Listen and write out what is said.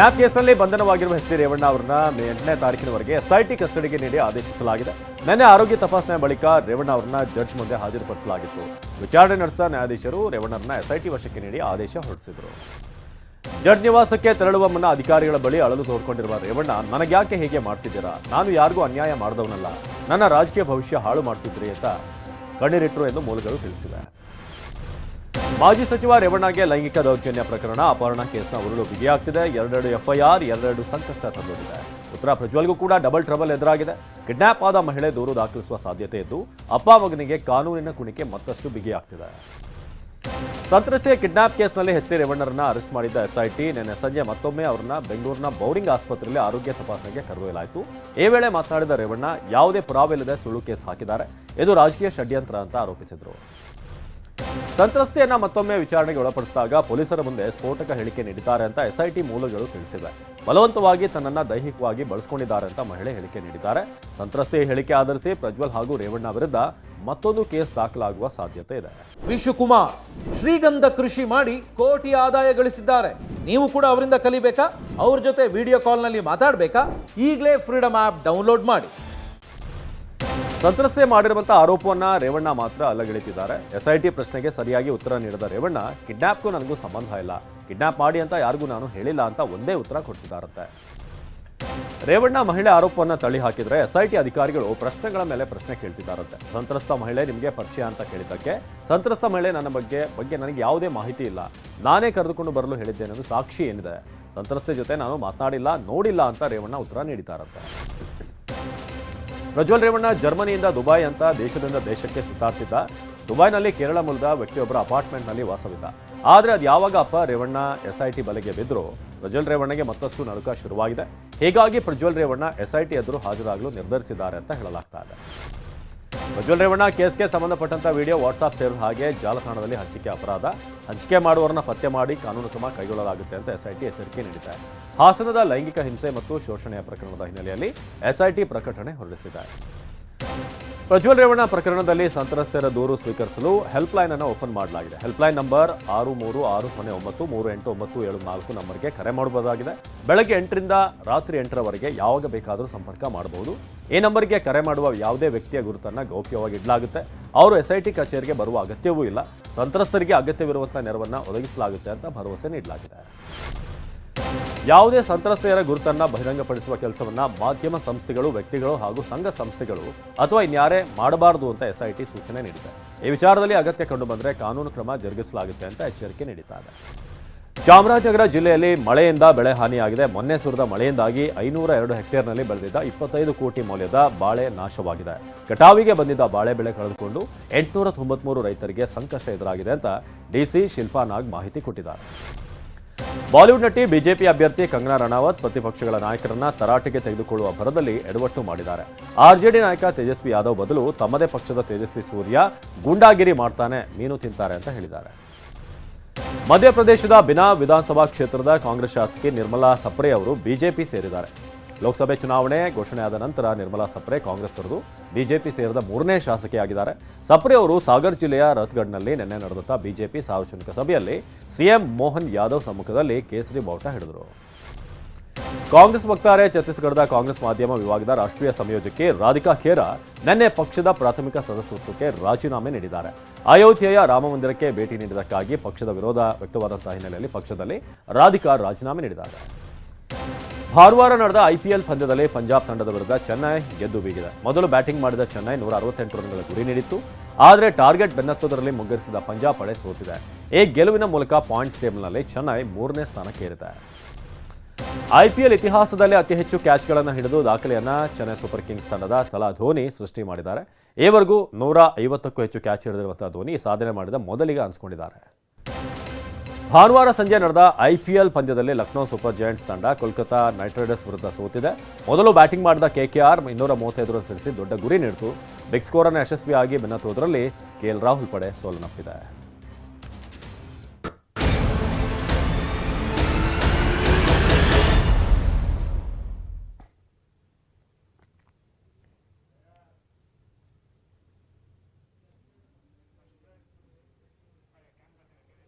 Kidnap ಕೇಸ್ನಲ್ಲಿ ಬಂಧನವಾಗಿರುವ H D Revanna ಅವರನ್ನ May 8ನೇ ತಾರೀಕಿನವರೆಗೆ SIT ಕಸ್ಟಡಿಗೆ ನೀಡಿ ಆದೇಶಿಸಲಾಗಿದೆ. ನಿನ್ನೆ ಆರೋಗ್ಯ ತಪಾಸಣೆ ಬಳಿಕ ರೇವಣ್ಣ ಅವರನ್ನ ಜಡ್ಜ್ ಮುಂದೆ ಹಾಜರುಪಡಿಸಲಾಗಿತ್ತು. ವಿಚಾರಣೆ ನಡೆಸಿದ ನ್ಯಾಯಾಧೀಶರು ರೇವಣ್ಣರನ್ನ ಎಸ್ಐಟಿ ವಶಕ್ಕೆ ನೀಡಿ ಆದೇಶ ಹೊರಡಿಸಿದರು. ಜಡ್ಜ್ ನಿವಾಸಕ್ಕೆ ತೆರಳುವ ಮುನ್ನ ಅಧಿಕಾರಿಗಳ ಬಳಿ ಅಳಲು ತೋಡ್ಕೊಂಡಿರುವ ರೇವಣ್ಣ, ನನಗ್ಯಾಕೆ ಹೀಗೆ ಮಾಡ್ತಿದ್ದೀರಾ? ನಾನು ಯಾರಿಗೂ ಅನ್ಯಾಯ ಮಾಡಿದವನಲ್ಲ, ನನ್ನ ರಾಜಕೀಯ ಭವಿಷ್ಯ ಹಾಳು ಮಾಡ್ತಿದ್ರಿ ಅಂತ ಕಣ್ಣೀರಿಟ್ಟರು ಎಂದು ಮೂಲಗಳು ತಿಳಿಸಿವೆ. ಮಾಜಿ ಸಚಿವ ರೇವಣ್ಣಗೆ ಲೈಂಗಿಕ ದೌರ್ಜನ್ಯ ಪ್ರಕರಣ ಅಪಹರಣ ಕೇಸ್ನ ಉರುಳು ಬಿಗಿಯಾಗ್ತಿದೆ. 2 FIR, 2 ಸಂಕಷ್ಟ ತಂದೊಡ್ಡಿದೆ. ಉತ್ತರ ಪ್ರಜ್ವಲ್ಗೂ ಕೂಡ ಡಬಲ್ ಟ್ರಬಲ್ ಎದುರಾಗಿದೆ. ಕಿಡ್ನಾಪ್ ಆದ ಮಹಿಳೆ ದೂರು ದಾಖಲಿಸುವ ಸಾಧ್ಯತೆ ಇದ್ದು ಅಪ್ಪ ಮಗನಿಗೆ ಕಾನೂನಿನ ಕುಣಿಕೆ ಮತ್ತಷ್ಟು ಬಿಗಿಯಾಗ್ತಿದೆ. ಸಂತ್ರಸ್ತೆಯ ಕಿಡ್ನಾಪ್ ಕೇಸ್ನಲ್ಲಿ ಎಚ್ ಡಿ ರೇವಣ್ಣರನ್ನ ಅರೆಸ್ಟ್ ಮಾಡಿದ್ದ ಎಸ್ಐಟಿ ನಿನ್ನೆ ಸಂಜೆ ಮತ್ತೊಮ್ಮೆ ಅವರನ್ನ ಬೆಂಗಳೂರಿನ ಬೌರಿಂಗ್ ಆಸ್ಪತ್ರೆಯಲ್ಲಿ ಆರೋಗ್ಯ ತಪಾಸಣೆಗೆ ಕರೆದೊಯ್ಯಲಾಯಿತು. ಈ ವೇಳೆ ಮಾತನಾಡಿದ ರೇವಣ್ಣ, ಯಾವುದೇ ಪುರಾವೆಯಿಲ್ಲದೆ ಸುಳ್ಳು ಕೇಸ್ ಹಾಕಿದ್ದಾರೆ, ಇದು ರಾಜಕೀಯ ಷಡ್ಯಂತ್ರ ಅಂತ ಆರೋಪಿಸಿದರು. ಸಂತ್ರಸ್ತೆಯನ್ನ ಮತ್ತೊಮ್ಮೆ ವಿಚಾರಣೆಗೆ ಒಳಪಡಿಸಿದಾಗ ಪೊಲೀಸರ ಮುಂದೆ ಸ್ಫೋಟಕ ಹೇಳಿಕೆ ನೀಡಿದ್ದಾರೆ ಅಂತ ಎಸ್ಐಟಿ ಮೂಲಗಳು ತಿಳಿಸಿವೆ. ಬಲವಂತವಾಗಿ ತನ್ನನ್ನ ದೈಹಿಕವಾಗಿ ಬಳಸಿಕೊಂಡಿದ್ದಾರೆ ಅಂತ ಮಹಿಳೆ ಹೇಳಿಕೆ ನೀಡಿದ್ದಾರೆ. ಸಂತ್ರಸ್ತೆಯ ಹೇಳಿಕೆ ಆಧರಿಸಿ ಪ್ರಜ್ವಲ್ ಹಾಗೂ ರೇವಣ್ಣ ವಿರುದ್ಧ ಮತ್ತೊಂದು ಕೇಸ್ ದಾಖಲಾಗುವ ಸಾಧ್ಯತೆ ಇದೆ. ವಿಶ್ವಕುಮಾರ್ ಶ್ರೀಗಂಧ ಕೃಷಿ ಮಾಡಿ ಕೋಟಿ ಆದಾಯ ಗಳಿಸಿದ್ದಾರೆ. ನೀವು ಕೂಡ ಅವರಿಂದ ಕಲಿಬೇಕಾ? ಅವ್ರ ಜೊತೆ ವಿಡಿಯೋ ಕಾಲ್ನಲ್ಲಿ ಮಾತಾಡಬೇಕಾ? ಈಗಲೇ ಫ್ರೀಡಮ್ ಆ್ಯಪ್ ಡೌನ್ಲೋಡ್ ಮಾಡಿ. ಸಂತ್ರಸ್ತೆ ಮಾಡಿರುವಂತಹ ಆರೋಪವನ್ನ ರೇವಣ್ಣ ಮಾತ್ರ ಅಲ್ಲಗಳೆದಿದ್ದಾರೆ. ಎಸ್ಐಟಿ ಪ್ರಶ್ನೆಗೆ ಸರಿಯಾಗಿ ಉತ್ತರ ನೀಡಿದ ರೇವಣ್ಣ, ಕಿಡ್ನಾಪ್ಗೂ ನನಗೂ ಸಂಬಂಧ ಇಲ್ಲ, ಕಿಡ್ನಾಪ್ ಮಾಡಿ ಅಂತ ಯಾರಿಗೂ ನಾನು ಹೇಳಿಲ್ಲ ಅಂತ ಒಂದೇ ಉತ್ತರ ಕೊಟ್ಟಿದ್ದಾರಂತೆ. ರೇವಣ್ಣ ಮಹಿಳೆ ಆರೋಪವನ್ನ ತಳ್ಳಿ ಹಾಕಿದ್ರೆ ಎಸ್ಐಟಿ ಅಧಿಕಾರಿಗಳು ಪ್ರಶ್ನೆಗಳ ಮೇಲೆ ಪ್ರಶ್ನೆ ಕೇಳ್ತಿದ್ದಾರಂತೆ. ಸಂತ್ರಸ್ತ ಮಹಿಳೆ ನಿಮಗೆ ಪರಿಚಯ ಅಂತ ಕೇಳಿದ್ದಕ್ಕೆ ಸಂತ್ರಸ್ತ ಮಹಿಳೆ ನನ್ನ ಬಗ್ಗೆ ನನಗೆ ಯಾವುದೇ ಮಾಹಿತಿ ಇಲ್ಲ, ನಾನೇ ಕರೆದುಕೊಂಡು ಬರಲು ಹೇಳಿದ್ದೇನೆಂದು ಸಾಕ್ಷಿ ಏನಿದೆ, ಸಂತ್ರಸ್ತೆ ಜೊತೆ ನಾನು ಮಾತನಾಡಿಲ್ಲ, ನೋಡಿಲ್ಲ ಅಂತ ರೇವಣ್ಣ ಉತ್ತರ ನೀಡಿದ್ದಾರಂತೆ. ಪ್ರಜ್ವಲ್ ರೇವಣ್ಣ ಜರ್ಮನಿಯಿಂದ ದುಬೈ ಅಂತ ದೇಶದಿಂದ ದೇಶಕ್ಕೆ ಸುತ್ತಾಡ್ತಿದ್ದ. ದುಬೈನಲ್ಲಿ ಕೇರಳ ಮೂಲದ ವ್ಯಕ್ತಿಯೊಬ್ಬರ ಅಪಾರ್ಟ್ಮೆಂಟ್ನಲ್ಲಿ ವಾಸವಿದ್ದ. ಆದರೆ ಅದು ಯಾವಾಗ ಅಪ್ಪ ರೇವಣ್ಣ ಎಸ್ಐಟಿ ಬಲೆಗೆ ಬಿದ್ದರೂ ಪ್ರಜ್ವಲ್ ರೇವಣ್ಣಗೆ ಮತ್ತಷ್ಟು ನಡುಕ ಶುರುವಾಗಿದೆ. ಹೀಗಾಗಿ ಪ್ರಜ್ವಲ್ ರೇವಣ್ಣ ಎಸ್ಐಟಿ ಎದುರು ಹಾಜರಾಗಲು ನಿರ್ಧರಿಸಿದ್ದಾರೆ ಅಂತ ಹೇಳಲಾಗ್ತಾ ಇದೆ. ಪ್ರಜ್ವಲ್ ರೇವಣ್ಣ ಕೇಸ್ಗೆ ಸಂಬಂಧಪಟ್ಟಂತ ವಿಡಿಯೋ ವಾಟ್ಸಾಪ್ ಸೇರಿದ ಹಾಗೆ ಜಾಲತಾಣದಲ್ಲಿ ಹಂಚಿಕೆ ಅಪರಾಧ. ಹಂಚಿಕೆ ಮಾಡುವವರನ್ನ ಪತ್ತೆ ಮಾಡಿ ಕಾನೂನು ಕ್ರಮ ಕೈಗೊಳ್ಳಲಾಗುತ್ತೆ ಅಂತ ಎಸ್ಐಟಿ ಎಚ್ಚರಿಕೆ ನೀಡಿದೆ. ಹಾಸನದ ಲೈಂಗಿಕ ಹಿಂಸೆ ಮತ್ತು ಶೋಷಣೆಯ ಪ್ರಕರಣದ ಹಿನ್ನೆಲೆಯಲ್ಲಿ ಎಸ್ಐಟಿ ಪ್ರಕಟಣೆ ಹೊರಡಿಸಿದೆ. ಪ್ರಜ್ವಲ್ ರೇವಣ್ಣ ಪ್ರಕರಣದಲ್ಲಿ ಸಂತ್ರಸ್ತರ ದೂರು ಸ್ವೀಕರಿಸಲು ಹೆಲ್ಪ್ಲೈನ್ ಅನ್ನು ಓಪನ್ ಮಾಡಲಾಗಿದೆ. ಹೆಲ್ಪ್ಲೈನ್ ನಂಬರ್ 6360938974 ನಂಬರ್ಗೆ ಕರೆ ಮಾಡಬಹುದಾಗಿದೆ. ಬೆಳಗ್ಗೆ 8ರಿಂದ ರಾತ್ರಿ 8ರವರೆಗೆ ಯಾವಾಗ ಬೇಕಾದರೂ ಸಂಪರ್ಕ ಮಾಡಬಹುದು. ಈ ನಂಬರ್ಗೆ ಕರೆ ಮಾಡುವ ಯಾವುದೇ ವ್ಯಕ್ತಿಯ ಗುರುತನ್ನು ಗೌಪ್ಯವಾಗಿ ಇಡಲಾಗುತ್ತೆ. ಅವರು ಎಸ್ಐಟಿ ಕಚೇರಿಗೆ ಬರುವ ಅಗತ್ಯವೂ ಇಲ್ಲ. ಸಂತ್ರಸ್ತರಿಗೆ ಅಗತ್ಯವಿರುವಂತಹ ನೆರವನ್ನು ಒದಗಿಸಲಾಗುತ್ತೆ ಅಂತ ಭರವಸೆ ನೀಡಲಾಗಿದೆ. ಯಾವುದೇ ಸಂತ್ರಸ್ತೆಯರ ಗುರುತನ್ನ ಬಹಿರಂಗಪಡಿಸುವ ಕೆಲಸವನ್ನ ಮಾಧ್ಯಮ ಸಂಸ್ಥೆಗಳು, ವ್ಯಕ್ತಿಗಳು ಹಾಗೂ ಸಂಘ ಸಂಸ್ಥೆಗಳು ಅಥವಾ ಇನ್ಯಾರೇ ಮಾಡಬಾರದು ಅಂತ ಎಸ್ಐಟಿ ಸೂಚನೆ ನೀಡಿದೆ. ಈ ವಿಚಾರದಲ್ಲಿ ಅಗತ್ಯ ಕಂಡುಬಂದರೆ ಕಾನೂನು ಕ್ರಮ ಜರುಗಿಸಲಾಗುತ್ತೆ ಅಂತ ಎಚ್ಚರಿಕೆ ನೀಡಿದ್ದಾರೆ. ಚಾಮರಾಜನಗರ ಜಿಲ್ಲೆಯಲ್ಲಿ ಮಳೆಯಿಂದ ಬೆಳೆ ಹಾನಿಯಾಗಿದೆ. ಮೊನ್ನೆ ಸುರಿದ ಮಳೆಯಿಂದಾಗಿ 502 ಹೆಕ್ಟೇರ್ನಲ್ಲಿ ಬೆಳೆದಿದ್ದ 25 ಕೋಟಿ ಮೌಲ್ಯದ ಬಾಳೆ ನಾಶವಾಗಿದೆ. ಕಟಾವಿಗೆ ಬಂದಿದ್ದ ಬಾಳೆ ಬೆಳೆ ಕಳೆದುಕೊಂಡು 893 ರೈತರಿಗೆ ಸಂಕಷ್ಟ ಎದುರಾಗಿದೆ ಅಂತ ಡಿಸಿ ಶಿಲ್ಪಾ ನಾಗ್ ಮಾಹಿತಿ ಕೊಟ್ಟಿದ್ದಾರೆ. ಬಾಲಿವುಡ್ ನಟಿ ಬಿಜೆಪಿ ಅಭ್ಯರ್ಥಿ ಕಂಗನಾ ರನಾವತ್ ಪ್ರತಿಪಕ್ಷಗಳ ನಾಯಕರನ್ನ ತರಾಟೆಗೆ ತೆಗೆದುಕೊಳ್ಳುವ ಭರದಲ್ಲಿ ಎಡವಟ್ಟು ಮಾಡಿದ್ದಾರೆ. ಆರ್ಜೆಡಿ ನಾಯಕ ತೇಜಸ್ವಿ ಯಾದವ್ ಬದಲು ತಮ್ಮದೇ ಪಕ್ಷದ ತೇಜಸ್ವಿ ಸೂರ್ಯ ಗೂಂಡಾಗಿರಿ ಮಾಡ್ತಾನೆ, ಮೀನು ತಿಂತಾರೆ ಅಂತ ಹೇಳಿದ್ದಾರೆ. ಮಧ್ಯಪ್ರದೇಶದ ಬಿನಾ ವಿಧಾನಸಭಾ ಕ್ಷೇತ್ರದ ಕಾಂಗ್ರೆಸ್ ಶಾಸಕಿ ನಿರ್ಮಲಾ ಸಪ್ರೆ ಅವರು ಬಿಜೆಪಿ ಸೇರಿದ್ದಾರೆ. ಲೋಕಸಭೆ ಚುನಾವಣೆ ಘೋಷಣೆಯಾದ ನಂತರ ನಿರ್ಮಲಾ ಸಪ್ರೆ ಕಾಂಗ್ರೆಸ್ ತೊರೆದು ಬಿಜೆಪಿ ಸೇರಿದ 3ನೇ ಶಾಸಕಿಯಾಗಿದ್ದಾರೆ. ಸಪ್ರೆ ಅವರು ಸಾಗರ್ ಜಿಲ್ಲೆಯ ರತ್ಗಢ್ನಲ್ಲಿ ನಿನ್ನೆ ನಡೆದಂಥ ಬಿಜೆಪಿ ಸಾರ್ವಜನಿಕ ಸಭೆಯಲ್ಲಿ ಸಿಎಂ ಮೋಹನ್ ಯಾದವ್ ಸಮ್ಮುಖದಲ್ಲಿ ಕೇಸರಿ ಬಾವುಟ ಹಿಡಿದರು. ಕಾಂಗ್ರೆಸ್ ವಕ್ತಾರೆ ಛತ್ತೀಸ್ಗಢದ ಕಾಂಗ್ರೆಸ್ ಮಾಧ್ಯಮ ವಿಭಾಗದ ರಾಷ್ಟ್ರೀಯ ಸಂಯೋಜಕಿ ರಾಧಿಕಾ ಖೇರಾ ನಿನ್ನೆ ಪಕ್ಷದ ಪ್ರಾಥಮಿಕ ಸದಸ್ಯತ್ವಕ್ಕೆ ರಾಜೀನಾಮೆ ನೀಡಿದ್ದಾರೆ. ಅಯೋಧ್ಯೆಯ ರಾಮ ಮಂದಿರಕ್ಕೆ ಭೇಟಿ ನೀಡಿದ್ದಕ್ಕಾಗಿ ಪಕ್ಷದ ವಿರೋಧ ವ್ಯಕ್ತವಾದಂತಹ ಹಿನ್ನೆಲೆಯಲ್ಲಿ ಪಕ್ಷದಲ್ಲಿ ರಾಧಿಕಾ ರಾಜೀನಾಮೆ ನೀಡಿದ್ದಾರೆ. ಭಾನುವಾರ ನಡೆದ ಐಪಿಎಲ್ ಪಂದ್ಯದಲ್ಲಿ ಪಂಜಾಬ್ ತಂಡದ ವಿರುದ್ಧ ಚೆನ್ನೈ ಗೆದ್ದು ಬೀಗಿದೆ. ಮೊದಲು ಬ್ಯಾಟಿಂಗ್ ಮಾಡಿದ ಚೆನ್ನೈ 168 ರನ್ಗಳ ಗುರಿ ನೀಡಿತ್ತು. ಆದರೆ ಟಾರ್ಗೆಟ್ ಬೆನ್ನತ್ತುವುದರಲ್ಲಿ ಮುಗ್ಗರಿಸಿದ ಪಂಜಾಬ್ ಪಡೆ ಸೋತಿದೆ. ಈ ಗೆಲುವಿನ ಮೂಲಕ ಪಾಯಿಂಟ್ಸ್ ಟೇಬಲ್ನಲ್ಲಿ ಚೆನ್ನೈ 3ನೇ ಸ್ಥಾನಕ್ಕೇರಿದೆ. ಐಪಿಎಲ್ ಇತಿಹಾಸದಲ್ಲಿ ಅತಿ ಹೆಚ್ಚು ಕ್ಯಾಚ್ಗಳನ್ನು ಹಿಡಿದು ದಾಖಲೆಯನ್ನ ಚೆನ್ನೈ ಸೂಪರ್ ಕಿಂಗ್ಸ್ ತಂಡದ ತಲಾ ಧೋನಿ ಸೃಷ್ಟಿ ಮಾಡಿದ್ದಾರೆ. ಈವರೆಗೂ 150ಕ್ಕೂ ಹೆಚ್ಚು ಕ್ಯಾಚ್ ಹಿಡಿದಿರುವಂತಹ ಧೋನಿ ಸಾಧನೆ ಮಾಡಿದ ಮೊದಲಿಗ ಅನಿಸಿಕೊಂಡಿದ್ದಾರೆ. ಭಾನುವಾರ ಸಂಜೆ ನಡೆದ ಐಪಿಎಲ್ ಪಂದ್ಯದಲ್ಲಿ ಲಕ್ನೋ ಸೂಪರ್ ಜೈಂಟ್ಸ್ ತಂಡ ಕೋಲ್ಕತಾ ನೈಟ್ ರೈಡರ್ಸ್ ವಿರುದ್ಧ ಸೋತಿದೆ. ಮೊದಲು ಬ್ಯಾಟಿಂಗ್ ಮಾಡಿದ ಕೆಕೆಆರ್ 235 ರನ್ ಸಿಡಿಸಿ ದೊಡ್ಡ ಗುರಿ ನೀಡಿತು. ಬಿಗ್ ಸ್ಕೋರ್ ಅನ್ನು ಯಶಸ್ವಿಯಾಗಿ ಬೆನ್ನತ್ತುವುದರಲ್ಲಿ ಕೆಎಲ್ ರಾಹುಲ್ ಪಡೆ ಸೋಲನ್ನಪ್ಪಿದೆ.